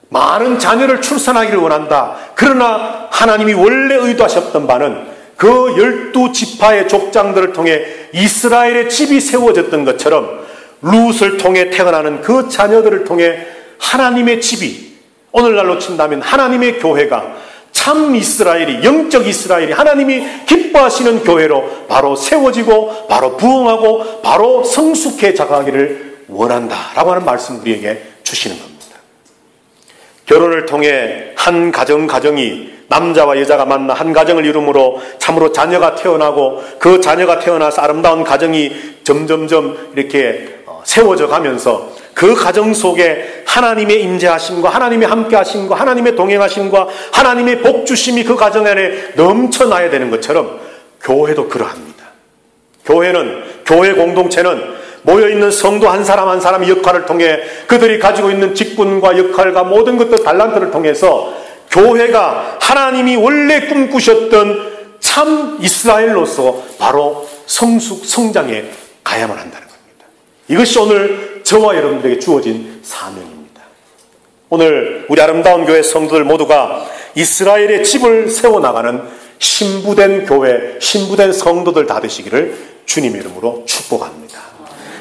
많은 자녀를 출산하기를 원한다. 그러나 하나님이 원래 의도하셨던 바는 그 12지파의 족장들을 통해 이스라엘의 집이 세워졌던 것처럼 룻을 통해 태어나는 그 자녀들을 통해 하나님의 집이, 오늘날로 친다면 하나님의 교회가 참 이스라엘이, 영적 이스라엘이 하나님이 기뻐하시는 교회로 바로 세워지고 바로 부흥하고 바로 성숙해 자라기를 원한다라고 하는 말씀 우리에게 주시는 겁니다. 결혼을 통해 한 가정이 남자와 여자가 만나 한 가정을 이루므로 참으로 자녀가 태어나고 그 자녀가 태어나서 아름다운 가정이 점점점 이렇게 세워져 가면서 그 가정 속에 하나님의 임재하심과 하나님의 함께하심과 하나님의 동행하심과 하나님의 복주심이 그 가정 안에 넘쳐나야 되는 것처럼 교회도 그러합니다. 교회 공동체는 모여있는 성도 한 사람 한 사람의 역할을 통해 그들이 가지고 있는 직분과 역할과 모든 것들 달란트를 통해서 교회가 하나님이 원래 꿈꾸셨던 참 이스라엘로서 바로 성장해 가야만 한다는 겁니다. 이것이 오늘 저와 여러분들에게 주어진 사명입니다. 오늘 우리 아름다운 교회 성도들 모두가 이스라엘의 집을 세워나가는 신부된 교회, 신부된 성도들 다 되시기를 주님의 이름으로 축복합니다.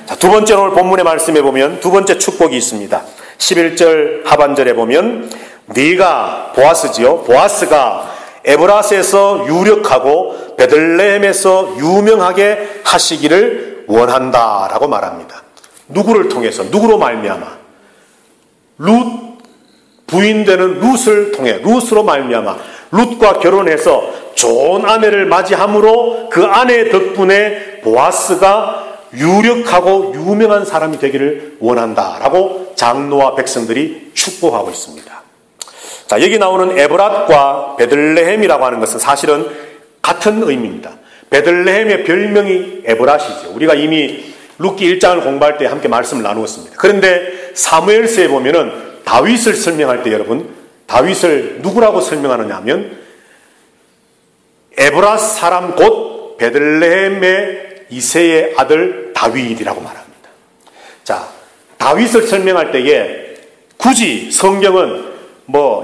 자, 두 번째로 오늘 본문의 말씀에 보면 두 번째 축복이 있습니다. 11절 하반절에 보면 네가 보아스지요. 보아스가 에브라스에서 유력하고 베들레헴에서 유명하게 하시기를 원한다라고 말합니다. 누구를 통해서, 누구로 말미암아? 룻 부인 되는 룻을 통해, 룻으로 말미암아 룻과 결혼해서 좋은 아내를 맞이함으로 그 아내 덕분에 보아스가 유력하고 유명한 사람이 되기를 원한다라고 장로와 백성들이 축복하고 있습니다. 자, 여기 나오는 에브랏과 베들레헴이라고 하는 것은 사실은 같은 의미입니다. 베들레헴의 별명이 에브랏이죠. 우리가 이미 룻기 1장을 공부할 때 함께 말씀을 나누었습니다. 그런데 사무엘서에 보면은 다윗을 설명할 때 여러분, 다윗을 누구라고 설명하느냐 하면 에브라 사람 곧 베들레헴의 이새의 아들 다윗이라고 말합니다. 자, 다윗을 설명할 때에 굳이 성경은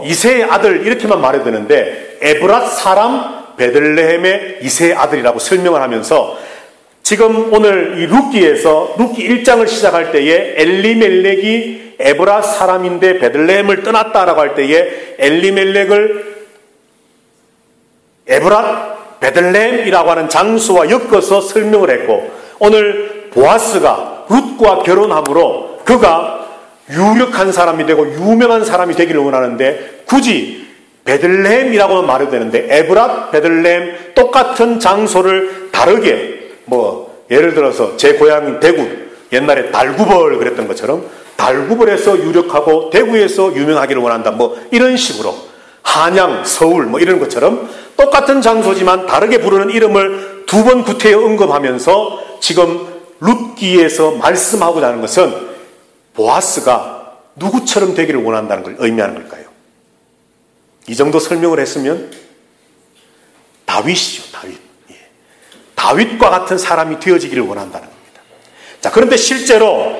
이새의 아들 이렇게만 말해야 되는데 에브라 사람 베들레헴의 이새의 아들이라고 설명을 하면서 지금 오늘 이 룻기에서 룻기 1장을 시작할 때에 엘리멜렉이 에브라 사람인데 베들레헴을 떠났다라고 할 때에 엘리멜렉을 에브랏 베들레헴이라고 하는 장소와 엮어서 설명을 했고, 오늘 보아스가 룻과 결혼함으로 그가 유력한 사람이 되고 유명한 사람이 되기를 원하는데 굳이 베들레헴이라고는 말해도 되는데 에브랏 베들레헴 똑같은 장소를 다르게 예를 들어서 제 고향인 대구 옛날에 달구벌 그랬던 것처럼 달구벌에서 유력하고 대구에서 유명하기를 원한다 이런 식으로 한양, 서울 이런 것처럼 똑같은 장소지만 다르게 부르는 이름을 두 번 구태여 언급하면서 지금 룻기에서 말씀하고자 하는 것은 보아스가 누구처럼 되기를 원한다는 걸 의미하는 걸까요? 이 정도 설명을 했으면 다윗이죠, 다윗. 다윗과 같은 사람이 되어지기를 원한다는 겁니다. 자, 그런데 실제로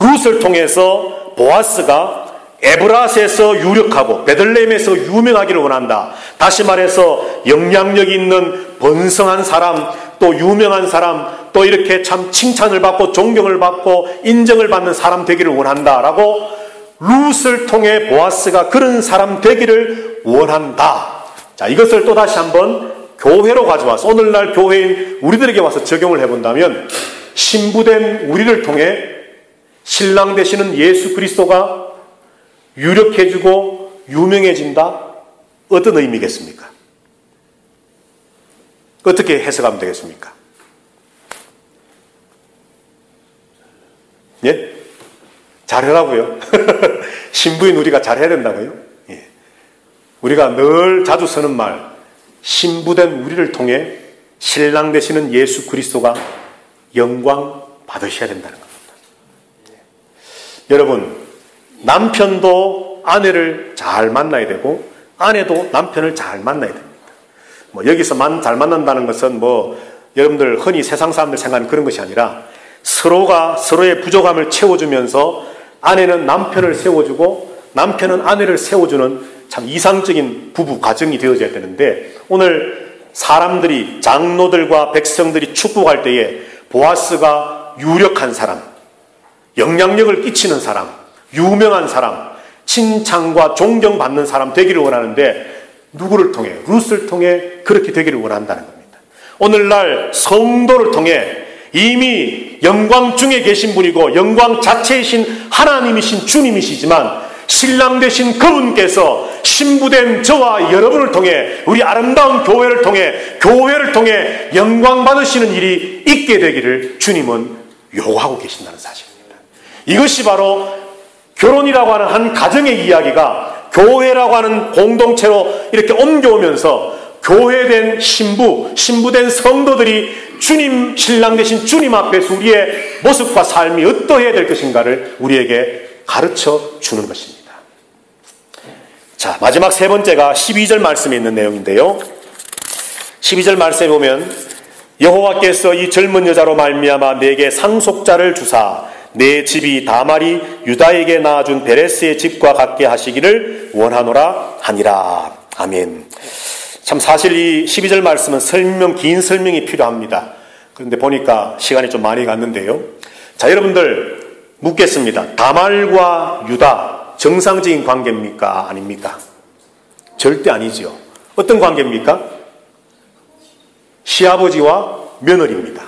룻을 통해서 보아스가 에브랏에서 유력하고 베들레헴에서 유명하기를 원한다. 다시 말해서 영향력 있는 번성한 사람, 또 유명한 사람, 또 이렇게 참 칭찬을 받고 존경을 받고 인정을 받는 사람 되기를 원한다라고 룻을 통해 보아스가 그런 사람 되기를 원한다. 자, 이것을 또다시 한번 교회로 가져와서 오늘날 교회인 우리들에게 와서 적용을 해본다면 신부된 우리를 통해 신랑 되시는 예수 그리스도가 유력해지고 유명해진다? 어떤 의미겠습니까? 어떻게 해석하면 되겠습니까? 예? 잘하라고요? 신부인 우리가 잘해야 된다고요? 예. 우리가 늘 자주 쓰는 말, 신부된 우리를 통해 신랑 되시는 예수 그리스도가 영광 받으셔야 된다는 겁니다. 예. 여러분, 남편도 아내를 잘 만나야 되고 아내도 남편을 잘 만나야 됩니다. 여기서 잘 만난다는 것은 여러분들 흔히 세상 사람들 생각하는 그런 것이 아니라 서로가 서로의 부족함을 채워주면서 아내는 남편을 세워주고 남편은 아내를 세워주는 참 이상적인 부부 가정이 되어져야 되는데, 오늘 사람들이 장로들과 백성들이 축복할 때에 보아스가 유력한 사람, 영향력을 끼치는 사람, 유명한 사람, 칭찬과 존경받는 사람 되기를 원하는데 누구를 통해? 룻을 통해 그렇게 되기를 원한다는 겁니다. 오늘날 성도를 통해 이미 영광 중에 계신 분이고 영광 자체이신 하나님이신 주님이시지만 신랑 되신 그분께서 신부된 저와 여러분을 통해 우리 아름다운 교회를 통해 영광 받으시는 일이 있게 되기를 주님은 요구하고 계신다는 사실입니다. 이것이 바로 결혼이라고 하는 한 가정의 이야기가 교회라고 하는 공동체로 이렇게 옮겨오면서 교회된 신부된 성도들이 주님, 신랑 되신 주님 앞에서 우리의 모습과 삶이 어떠해야 될 것인가를 우리에게 가르쳐 주는 것입니다. 자, 마지막 세 번째가 12절 말씀에 있는 내용인데요. 12절 말씀에 보면 여호와께서 이 젊은 여자로 말미암아 내게 상속자를 주사 내 집이 다말이 유다에게 낳아준 베레스의 집과 같게 하시기를 원하노라 하니라. 아멘. 참 사실 이 12절 말씀은 긴 설명이 필요합니다. 그런데 보니까 시간이 좀 많이 갔는데요. 자, 여러분들 묻겠습니다. 다말과 유다 정상적인 관계입니까? 아닙니까? 절대 아니죠. 어떤 관계입니까? 시아버지와 며느리입니다.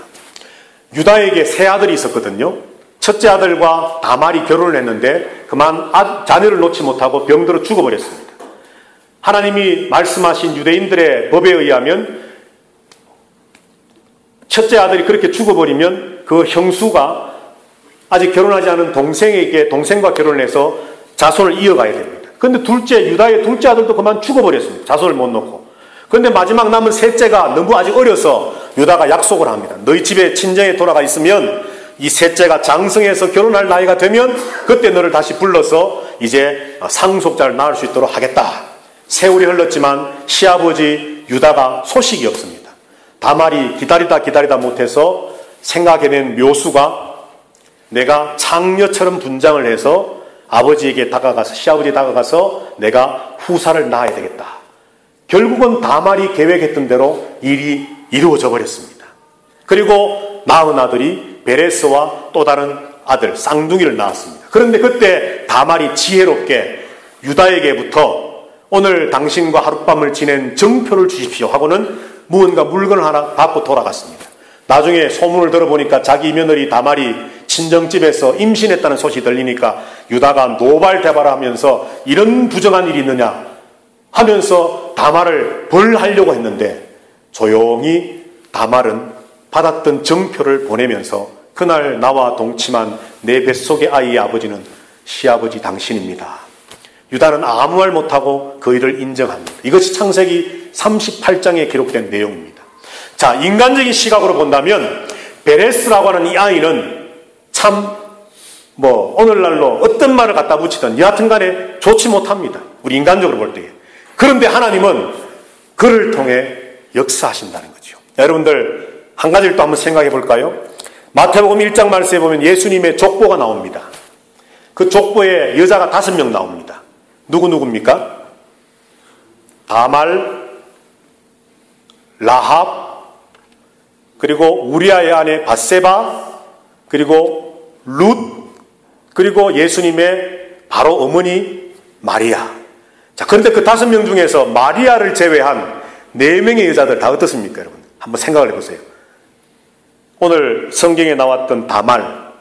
유다에게 세 아들이 있었거든요. 첫째 아들과 다말이 결혼을 했는데 그만 자녀를 놓지 못하고 병들어 죽어버렸습니다. 하나님이 말씀하신 유대인들의 법에 의하면 첫째 아들이 그렇게 죽어버리면 그 형수가 아직 결혼하지 않은 동생과 결혼을 해서 자손을 이어가야 됩니다. 그런데 유다의 둘째 아들도 그만 죽어버렸습니다. 자손을 못 놓고. 그런데 마지막 남은 셋째가 너무 아직 어려서 유다가 약속을 합니다. 너희 집에 친정에 돌아가 있으면 이 셋째가 장성해서 결혼할 나이가 되면 그때 너를 다시 불러서 이제 상속자를 낳을 수 있도록 하겠다. 세월이 흘렀지만 시아버지 유다가 소식이 없습니다. 다말이 기다리다 못해서 생각해낸 묘수가 내가 창녀처럼 분장을 해서 아버지에게 다가가서, 시아버지에 다가가서 내가 후사를 낳아야 되겠다. 결국은 다말이 계획했던 대로 일이 이루어져 버렸습니다. 그리고 낳은 아들이 베레스와 또 다른 아들 쌍둥이를 낳았습니다. 그런데 그때 다말이 지혜롭게 유다에게부터 오늘 당신과 하룻밤을 지낸 정표를 주십시오 하고는 무언가 물건을 하나 받고 돌아갔습니다. 나중에 소문을 들어보니까 자기 며느리 다말이 친정집에서 임신했다는 소식이 들리니까 유다가 노발대발하면서 이런 부정한 일이 있느냐 하면서 다말을 벌하려고 했는데 조용히 다말은 받았던 정표를 보내면서 그날 나와 동침한 내 뱃속의 아이의 아버지는 시아버지 당신입니다. 유다는 아무 말 못하고 그 일을 인정합니다. 이것이 창세기 38장에 기록된 내용입니다. 자, 인간적인 시각으로 본다면 베레스라고 하는 이 아이는 참 오늘날로 어떤 말을 갖다 붙이든 여하튼 간에 좋지 못합니다. 우리 인간적으로 볼 때에. 그런데 하나님은 그를 통해 역사하신다는 거죠. 여러분들 한 가지를 또 한번 생각해 볼까요? 마태복음 1장 말씀에 보면 예수님의 족보가 나옵니다. 그 족보에 여자가 5명 나옵니다. 누구입니까? 다말, 라합, 그리고 우리아의 아내 밧세바, 그리고 룻, 그리고 예수님의 바로 어머니 마리아. 자, 그런데 그 5명 중에서 마리아를 제외한 4명의 여자들 다 어떻습니까, 여러분? 한번 생각을 해보세요. 오늘 성경에 나왔던 다말,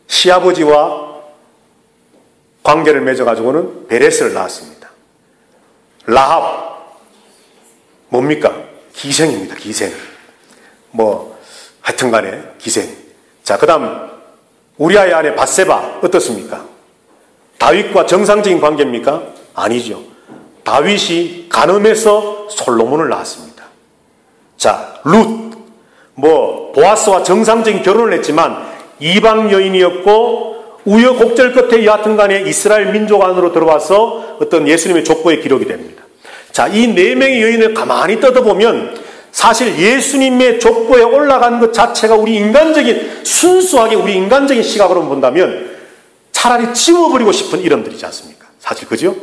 시아버지와 관계를 맺어가지고는 베레스를 낳았습니다. 라합, 뭡니까? 기생입니다, 기생. 하여튼 간에 기생. 자, 그 다음, 우리아의 아내 밧세바, 어떻습니까? 다윗과 정상적인 관계입니까? 아니죠. 다윗이 간음해서 솔로몬을 낳았습니다. 자, 룻, 보아스와 정상적인 결혼을 했지만 이방 여인이었고 우여곡절 끝에 여하튼 간에 이스라엘 민족 안으로 들어와서 어떤 예수님의 족보에 기록이 됩니다. 자, 이 4명의 여인을 가만히 뜯어보면 사실 예수님의 족보에 올라간 것 자체가 순수하게 우리 인간적인 시각으로 본다면 차라리 지워버리고 싶은 이름들이지 않습니까? 사실 그죠?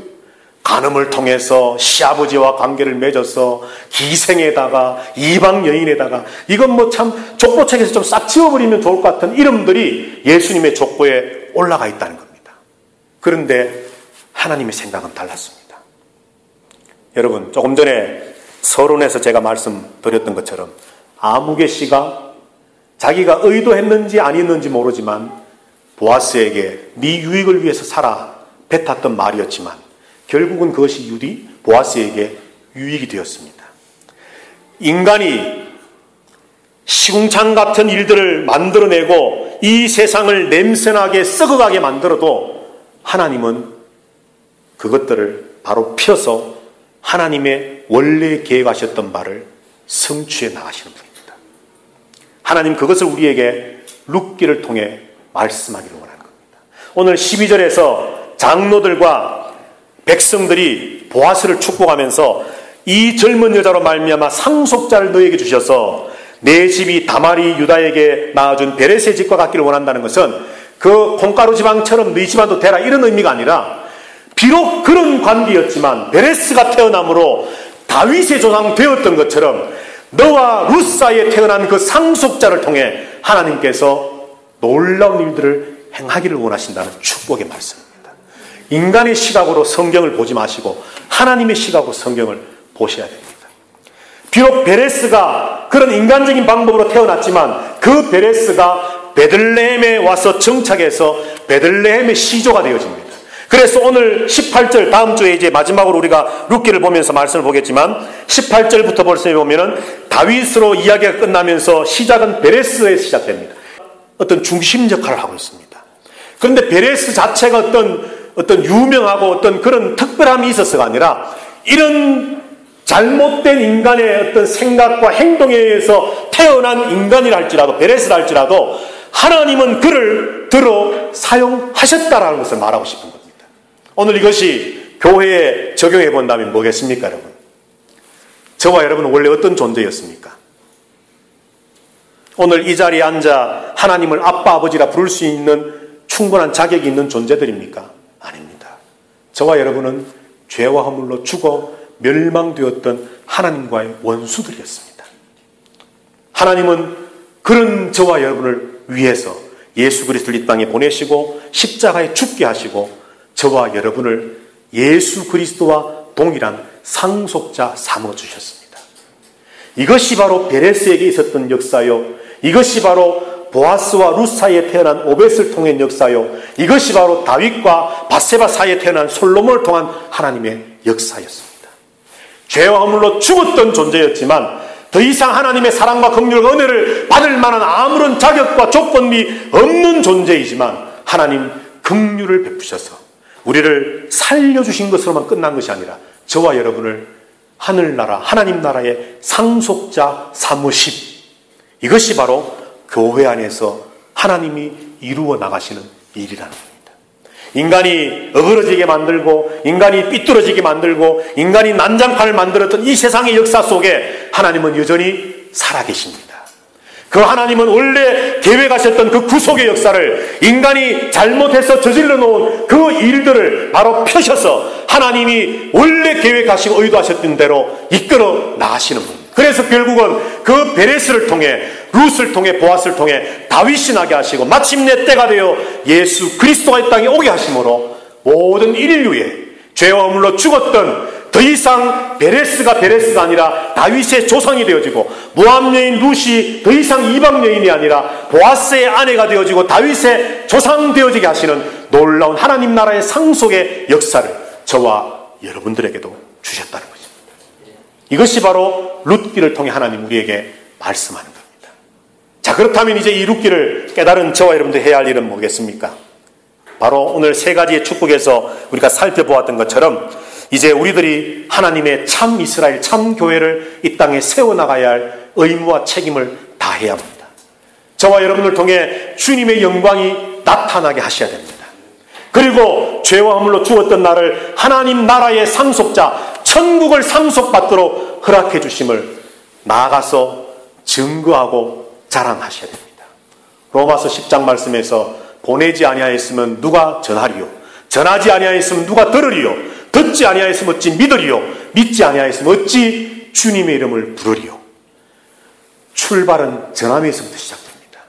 간음을 통해서 시아버지와 관계를 맺어서 기생에다가 이방 여인에다가 이건 참 족보책에서 좀 싹 지워버리면 좋을 것 같은 이름들이 예수님의 족보에 올라가 있다는 겁니다. 그런데 하나님의 생각은 달랐습니다. 여러분, 조금 전에 서론에서 제가 말씀드렸던 것처럼 아무개 씨가 자기가 의도했는지 아니었는지 모르지만 보아스에게 네 유익을 위해서 살아 뱉었던 말이었지만 결국은 그것이 보아스에게 유익이 되었습니다. 인간이 시궁창 같은 일들을 만들어내고 이 세상을 냄새나게 썩어가게 만들어도 하나님은 그것들을 바로 펴서 하나님의 원래 계획하셨던 바를 성취해 나가시는 분입니다. 하나님 그것을 우리에게 룻기를 통해 말씀하기를 원하는 겁니다. 오늘 12절에서 장로들과 백성들이 보아스를 축복하면서 이 젊은 여자로 말미암아 상속자를 너에게 주셔서 내 집이 다말이 유다에게 낳아준 베레스의 집과 같기를 원한다는 것은 그 콩가루 지방처럼 네 집안도 되라 이런 의미가 아니라 비록 그런 관계였지만 베레스가 태어남으로 다윗의 조상 되었던 것처럼 너와 룻 사이에 태어난 그 상속자를 통해 하나님께서 놀라운 일들을 행하기를 원하신다는 축복의 말씀입니다. 인간의 시각으로 성경을 보지 마시고 하나님의 시각으로 성경을 보셔야 됩니다. 비록 베레스가 그런 인간적인 방법으로 태어났지만 그 베레스가 베들레헴에 와서 정착해서 베들레헴의 시조가 되어집니다. 그래서 오늘 18절 다음 주에 이제 마지막으로 우리가 룻기를 보면서 말씀을 보겠지만 18절부터 벌써 보면은 다윗으로 이야기가 끝나면서 시작은 베레스에서 시작됩니다. 어떤 중심 역할을 하고 있습니다. 그런데 베레스 자체가 어떤 유명하고 어떤 그런 특별함이 있어서가 아니라 이런 잘못된 인간의 어떤 생각과 행동에 의해서 태어난 인간이라 할지라도 베레스라 할지라도 하나님은 그를 들어 사용하셨다라는 것을 말하고 싶은 겁니다. 오늘 이것이 교회에 적용해 본다면 뭐겠습니까, 여러분? 저와 여러분은 원래 어떤 존재였습니까? 오늘 이 자리에 앉아 하나님을 아빠, 아버지라 부를 수 있는 충분한 자격이 있는 존재들입니까? 아닙니다. 저와 여러분은 죄와 허물로 죽어 멸망되었던 하나님과의 원수들이었습니다. 하나님은 그런 저와 여러분을 위해서 예수 그리스도를 이 땅에 보내시고 십자가에 죽게 하시고 저와 여러분을 예수 그리스도와 동일한 상속자 삼아주셨습니다. 이것이 바로 베레스에게 있었던 역사요. 이것이 바로 보아스와 룻 사이에 태어난 오벳을 통한 역사요. 이것이 바로 다윗과 바세바 사이에 태어난 솔로몬을 통한 하나님의 역사였습니다. 죄와 허물로 죽었던 존재였지만 더 이상 하나님의 사랑과 긍휼과 은혜를 받을 만한 아무런 자격과 조건이 없는 존재이지만 하나님 긍휼을 베푸셔서 우리를 살려주신 것으로만 끝난 것이 아니라 저와 여러분을 하늘나라 하나님 나라의 상속자 삼으심, 이것이 바로 교회 안에서 하나님이 이루어 나가시는 일이라는 겁니다. 인간이 어그러지게 만들고 인간이 삐뚤어지게 만들고 인간이 난장판을 만들었던 이 세상의 역사 속에 하나님은 여전히 살아계십니다. 그 하나님은 원래 계획하셨던 그 구속의 역사를 인간이 잘못해서 저질러 놓은 그 일들을 바로 펴셔서 하나님이 원래 계획하시고 의도하셨던 대로 이끌어 나가시는 분입니다. 그래서 결국은 그 베레스를 통해 룻을 통해 보아스를 통해 다윗이 나게 하시고 마침내 때가 되어 예수 그리스도가 이 땅에 오게 하심으로 모든 인류의 죄와 허물로 죽었던 더 이상 베레스가 아니라 다윗의 조상이 되어지고 모압 여인 룻이 더 이상 이방 여인이 아니라 보아스의 아내가 되어지고 다윗의 조상 되어지게 하시는 놀라운 하나님 나라의 상속의 역사를 저와 여러분들에게도 주셨다는 것입니다. 이것이 바로 룻기를 통해 하나님 우리에게 말씀하는 겁니다. 자, 그렇다면 이제 이 룻기를 깨달은 저와 여러분들 해야 할 일은 뭐겠습니까? 바로 오늘 세 가지의 축복에서 우리가 살펴보았던 것처럼 이제 우리들이 하나님의 참 이스라엘, 참 교회를 이 땅에 세워나가야 할 의무와 책임을 다해야 합니다. 저와 여러분을 통해 주님의 영광이 나타나게 하셔야 됩니다. 그리고 죄와 허물로 죽었던 나를 하나님 나라의 상속자, 천국을 상속받도록 허락해 주심을 나아가서 증거하고 자랑하셔야 됩니다. 로마서 10장 말씀에서 보내지 아니하였으면 누가 전하리요? 전하지 아니하였으면 누가 들으리요? 듣지 아니하였으면 어찌 믿으리요? 믿지 아니하였으면 어찌 주님의 이름을 부르리요? 출발은 전함에서부터 시작됩니다.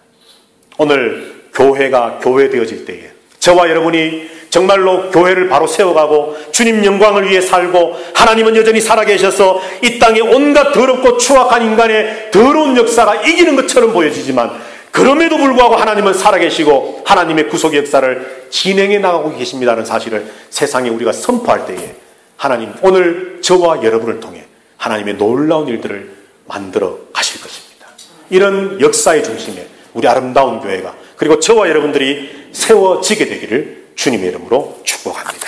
오늘 교회가 교회되어질 때에 저와 여러분이 정말로 교회를 바로 세워가고 주님 영광을 위해 살고 하나님은 여전히 살아계셔서 이 땅에 온갖 더럽고 추악한 인간의 더러운 역사가 이기는 것처럼 보여지지만 그럼에도 불구하고 하나님은 살아계시고 하나님의 구속의 역사를 진행해 나가고 계십니다는 사실을 세상에 우리가 선포할 때에 하나님 오늘 저와 여러분을 통해 하나님의 놀라운 일들을 만들어 가실 것입니다. 이런 역사의 중심에 우리 아름다운 교회가 그리고 저와 여러분들이 세워지게 되기를 주님의 이름으로 축복합니다.